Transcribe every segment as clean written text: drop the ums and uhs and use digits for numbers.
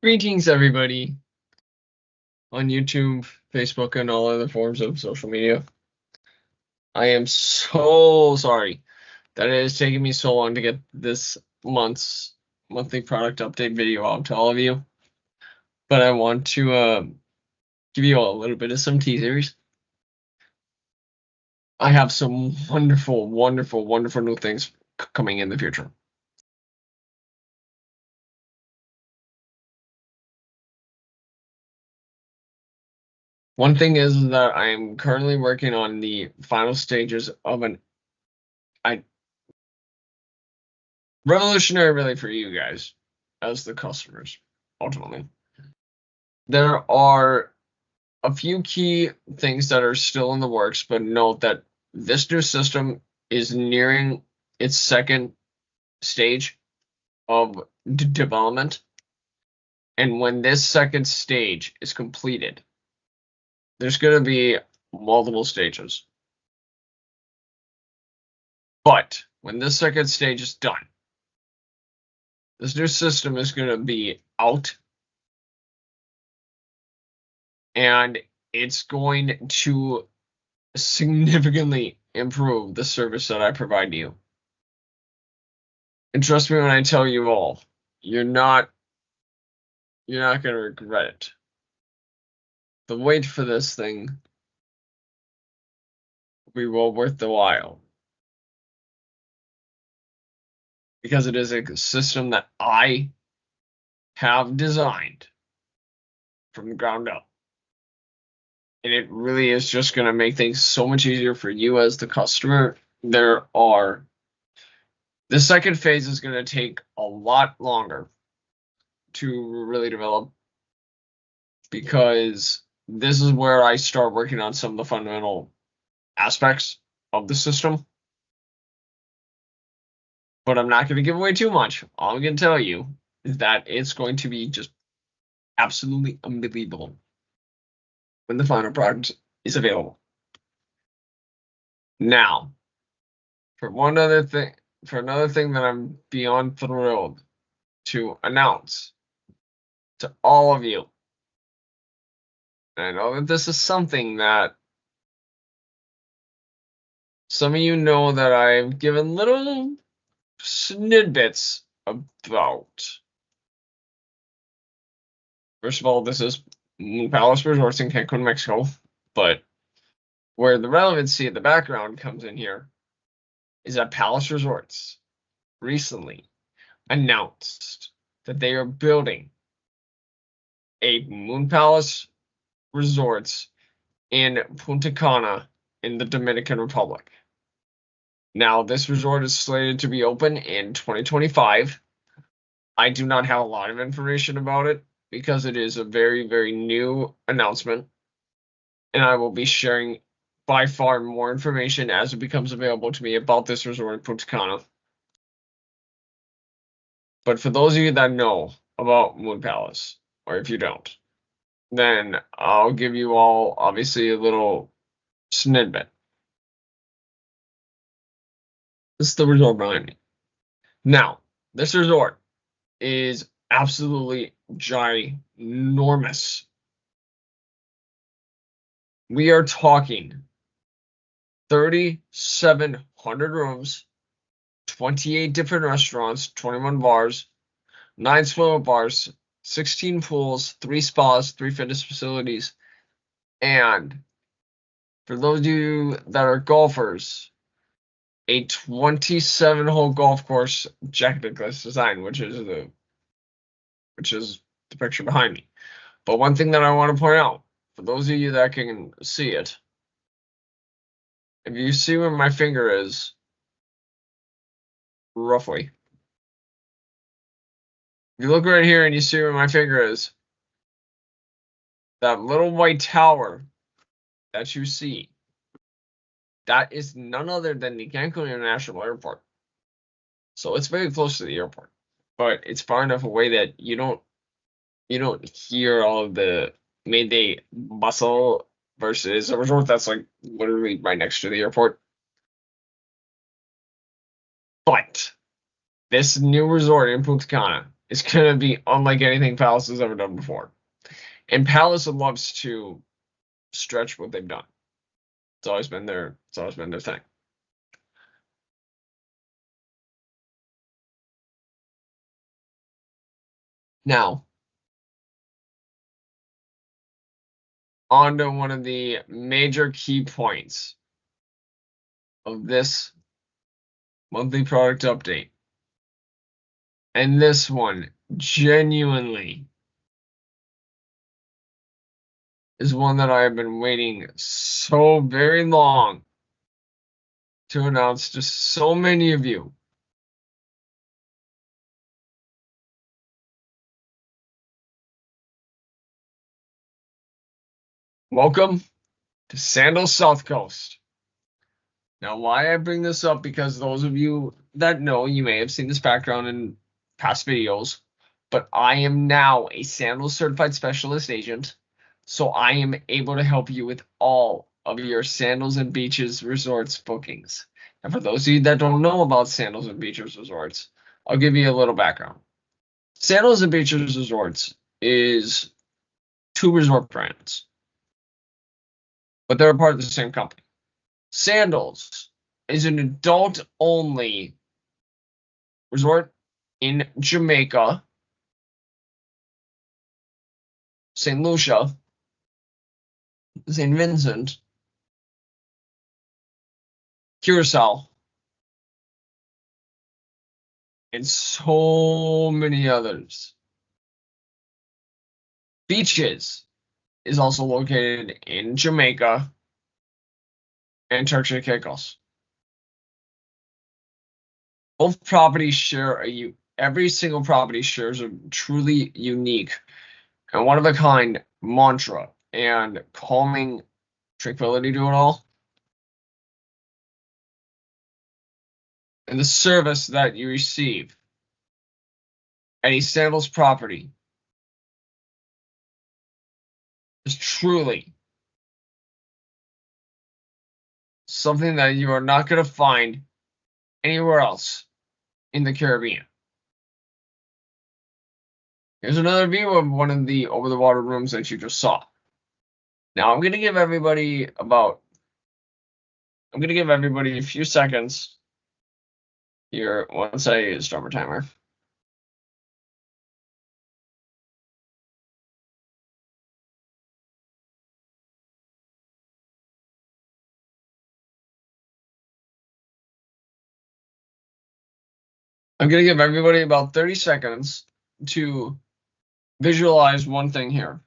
Greetings, everybody, on YouTube, Facebook, and all other forms of social media. I am so sorry that it has taken me so long to get this monthly product update video out to all of you, but I want to give you all a little bit of some teasers. I have some wonderful, wonderful, wonderful new things coming in the future. One thing is that I am currently working on the final stages of an revolutionary, really, for you guys as the customers, ultimately. There are a few key things that are still in the works, but note that this new system is nearing its second stage of development. And when this second stage is completed, there's going to be multiple stages. But when this second stage is done, this new system is going to be out, and it's going to significantly improve the service that I provide to you. And trust me when I tell you all, you're not going to regret it. The wait for this thing will be well worth the while. Because it is a system that I have designed from the ground up. And it really is just going to make things so much easier for you as the customer. The second phase is going to take a lot longer to really develop, because this is where I start working on some of the fundamental aspects of the system. But I'm not going to give away too much. All I'm going to tell you is that it's going to be just absolutely unbelievable when the final product is available. Now, for another thing that I'm beyond thrilled to announce to all of you. And I know that this is something that some of you know that I've given little snippets about. First of all, this is Moon Palace Resorts in Cancun, Mexico, but where the relevancy of the background comes in here is that Palace Resorts recently announced that they are building a Moon Palace Resorts in Punta Cana in the Dominican Republic. Now, this resort is slated to be open in 2025. I do not have a lot of information about it because it is a very, very new announcement, and I will be sharing by far more information as it becomes available to me about this resort in Punta Cana. But for those of you that know about Moon Palace, or if you don't, then I'll give you all, obviously, a little snippet. This is the resort behind me. Now, this resort is absolutely ginormous. We are talking 3,700 rooms, 28 different restaurants, 21 bars, 9 swimming bars, 16 pools, 3 spas, 3 fitness facilities, and for those of you that are golfers, a 27-hole golf course Jack Nicklaus design, which is the picture behind me. But one thing that I want to point out, for those of you that can see it, if you see where my finger is, roughly, if you look right here and you see where my finger is, that little white tower that you see, that is none other than the Cancun International Airport. So it's very close to the airport, but it's far enough away that you don't hear all of the Mayday bustle versus a resort that's like literally right next to the airport. But this new resort in Punta Cana is going to be unlike anything Palace has ever done before. And Palace loves to stretch what they've done. It's always been their thing. Now, on to one of the major key points of this monthly product update. And this one genuinely is one that I have been waiting so very long to announce to so many of you. Welcome to Sandals South Coast. Now, why I bring this up, because those of you that know, you may have seen this background in past videos, but I am now a Sandals Certified Specialist Agent, so I am able to help you with all of your Sandals and Beaches Resorts bookings. And for those of you that don't know about Sandals and Beaches Resorts, I'll give you a little background. Sandals and Beaches Resorts is two resort brands, but they're a part of the same company. Sandals is an adult-only resort in Jamaica, St. Lucia, St. Vincent, Curacao, and so many others. Beaches is also located in Jamaica and Turks and Caicos. Both properties share every single property shares a truly unique and one-of-a-kind mantra and calming tranquility to it all. And the service that you receive at a Sandals property is truly something that you are not going to find anywhere else in the Caribbean. Here's another view of one of the over-the-water rooms that you just saw. Now, I'm going to give everybody a few seconds here once I start my timer. I'm going to give everybody about 30 seconds to visualize one thing here.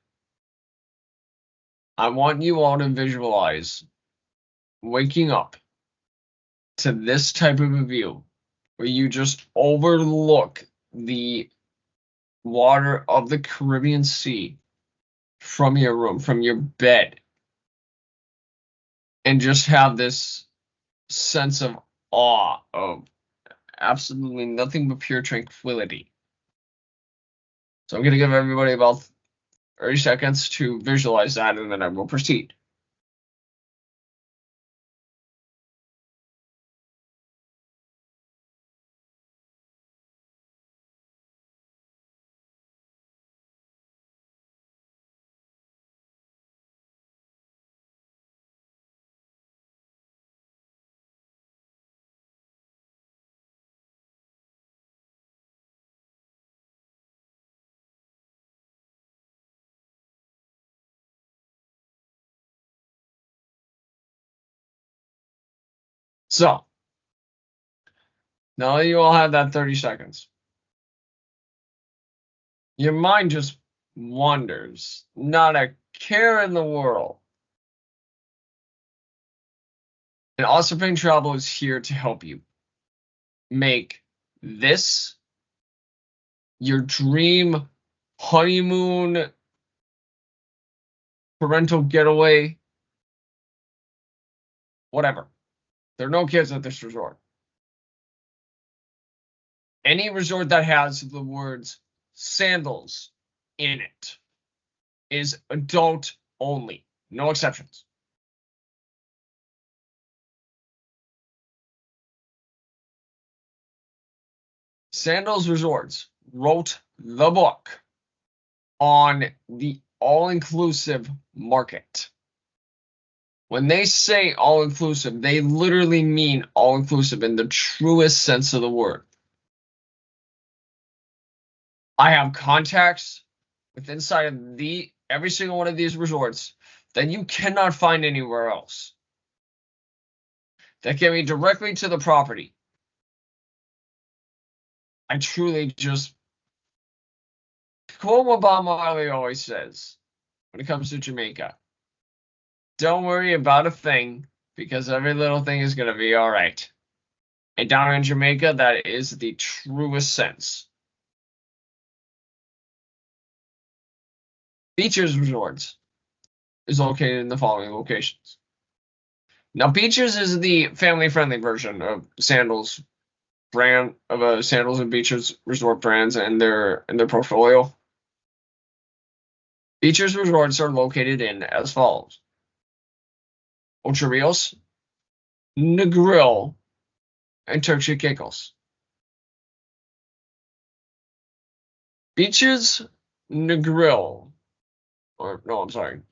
I want you all to visualize waking up to this type of a view where you just overlook the water of the Caribbean Sea from your room, from your bed, and just have this sense of awe of absolutely nothing but pure tranquility. So I'm going to give everybody about 30 seconds to visualize that, and then I will proceed. So, now that you all have that 30 seconds, your mind just wanders, not a care in the world. And Awesome Travel is here to help you make this your dream honeymoon parental getaway, whatever. There are no kids at this resort. Any resort that has the words Sandals in it is adult only. No exceptions. Sandals Resorts wrote the book on the all-inclusive market. When they say all-inclusive, they literally mean all-inclusive in the truest sense of the word. I have contacts with inside of every single one of these resorts that you cannot find anywhere else, that get me directly to the property. I truly just quote what Bob Marley always says when it comes to Jamaica. Don't worry about a thing, because every little thing is going to be all right. And down in Jamaica, that is the truest sense. Beaches Resorts is located in the following locations. Now, Beaches is the family-friendly version of Sandals brand of Sandals and Beaches resort brands and their portfolio. Beaches Resorts are located in as follows: Ocho Rios, Negril, and Turks and Caicos. Beaches Negril,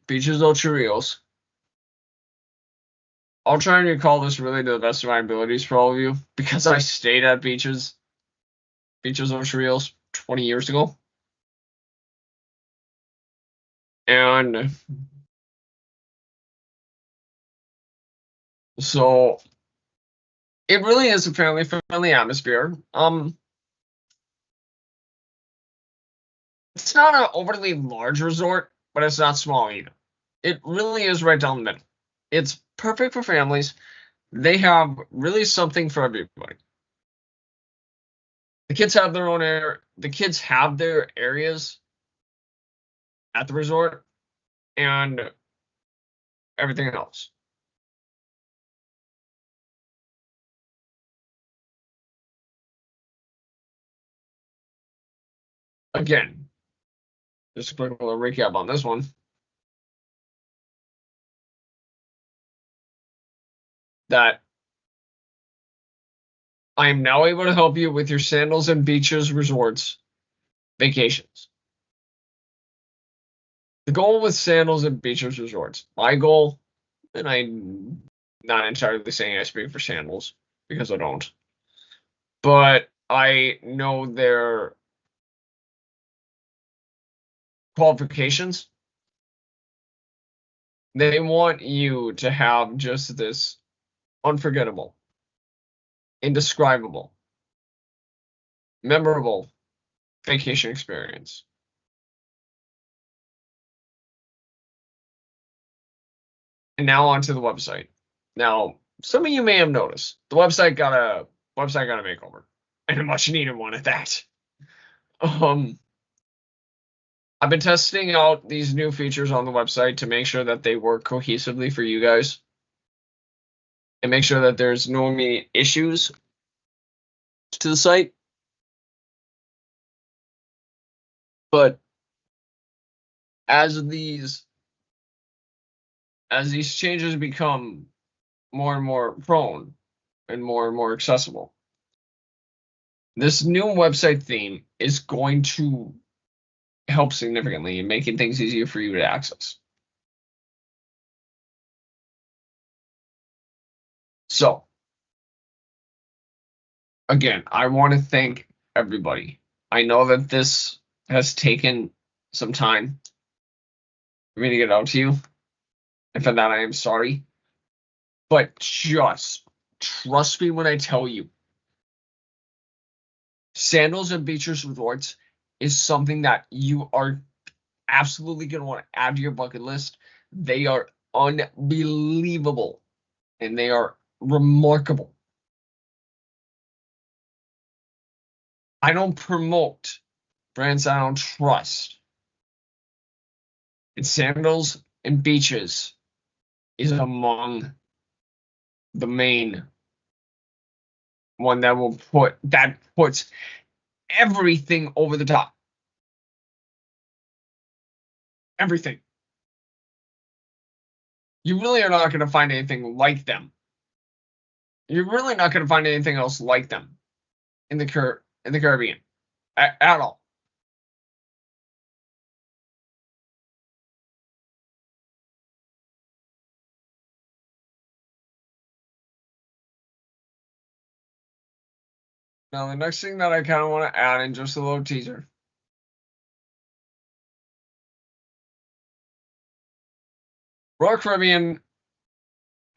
Beaches Ocho Rios. I'll try and recall this really to the best of my abilities for all of you, because I stayed at Beaches Ocho Rios 20 years ago. And so it really is a family-friendly atmosphere. It's not an overly large resort, but it's not small either. It really is right down the middle. It's perfect for families. They have really something for everybody. The kids have their own the kids have their areas at the resort and everything else. Again, just a quick little recap on this one. That I am now able to help you with your Sandals and Beaches Resorts vacations. The goal with Sandals and Beaches Resorts, my goal, and I'm not entirely saying I speak for Sandals because I don't, but I know their qualifications. They want you to have just this unforgettable, indescribable, memorable vacation experience. And now onto the website. Now, some of you may have noticed the website got a makeover, and a much needed one at that. I've been testing out these new features on the website to make sure that they work cohesively for you guys, and make sure that there's no immediate issues to the site. But as these changes become more and more prone and more accessible, this new website theme is going to help significantly in making things easier for you to access. So, again, I want to thank everybody. I know that this has taken some time for me to get out to you, and for that I am sorry. But just trust me when I tell you, Sandals and Beaches Resorts is something that you are absolutely going to want to add to your bucket list. They are unbelievable, and they are remarkable. I don't promote brands I don't trust. And Sandals and Beaches is among the main one that puts everything over the top. Everything. You really are not going to find anything like them. You're really not going to find anything else like them in the Caribbean at all. Now, the next thing that I kind of want to add in, just a little teaser. Royal Caribbean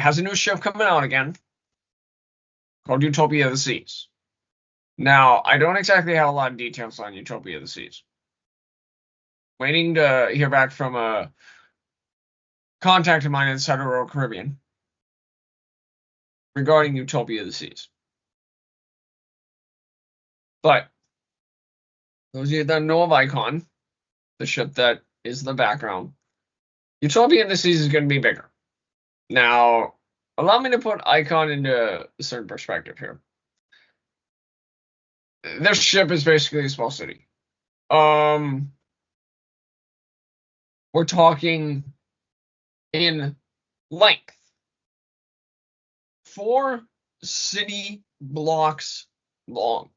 has a new ship coming out again called Utopia of the Seas. Now, I don't exactly have a lot of details on Utopia of the Seas. Waiting to hear back from a contact of mine inside of Royal Caribbean regarding Utopia of the Seas. But those of you that know of Icon, the ship that is the background, Utopia of the Seas is going to be bigger. Now, allow me to put Icon into a certain perspective here. This ship is basically a small city. We're talking in length. 4 city blocks long.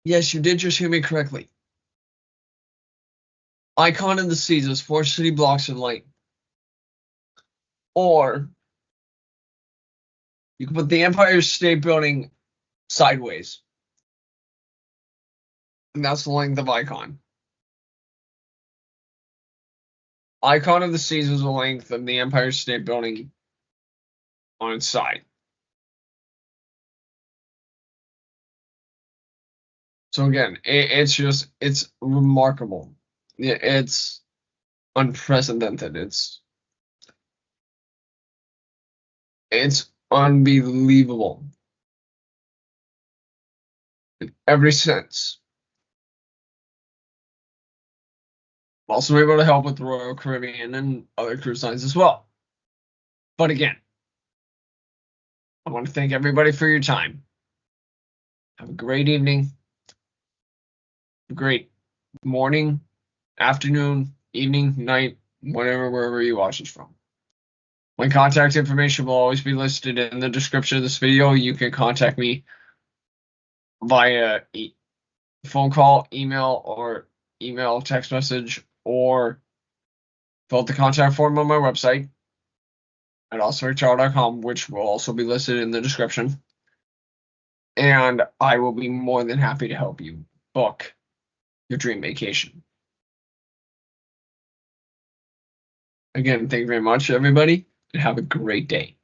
Yes, you did just hear me correctly. Icon of the Seas is 4 city blocks in length. Or you can put the Empire State Building sideways. And that's the length of Icon. Icon of the Seas is the length of the Empire State Building on its side. So again, it's remarkable. It's unprecedented. It's unbelievable in every sense. I'm also able to help with Royal Caribbean and other cruise lines as well. But again, I want to thank everybody for your time. Have a great evening, a great morning, afternoon, evening, night, whatever, wherever you watch this from. My contact information will always be listed in the description of this video. You can contact me via phone call, email, text message, or fill out the contact form on my website at allstartravel.com, which will also be listed in the description. And I will be more than happy to help you book your dream vacation. Again, thank you very much, everybody, and have a great day.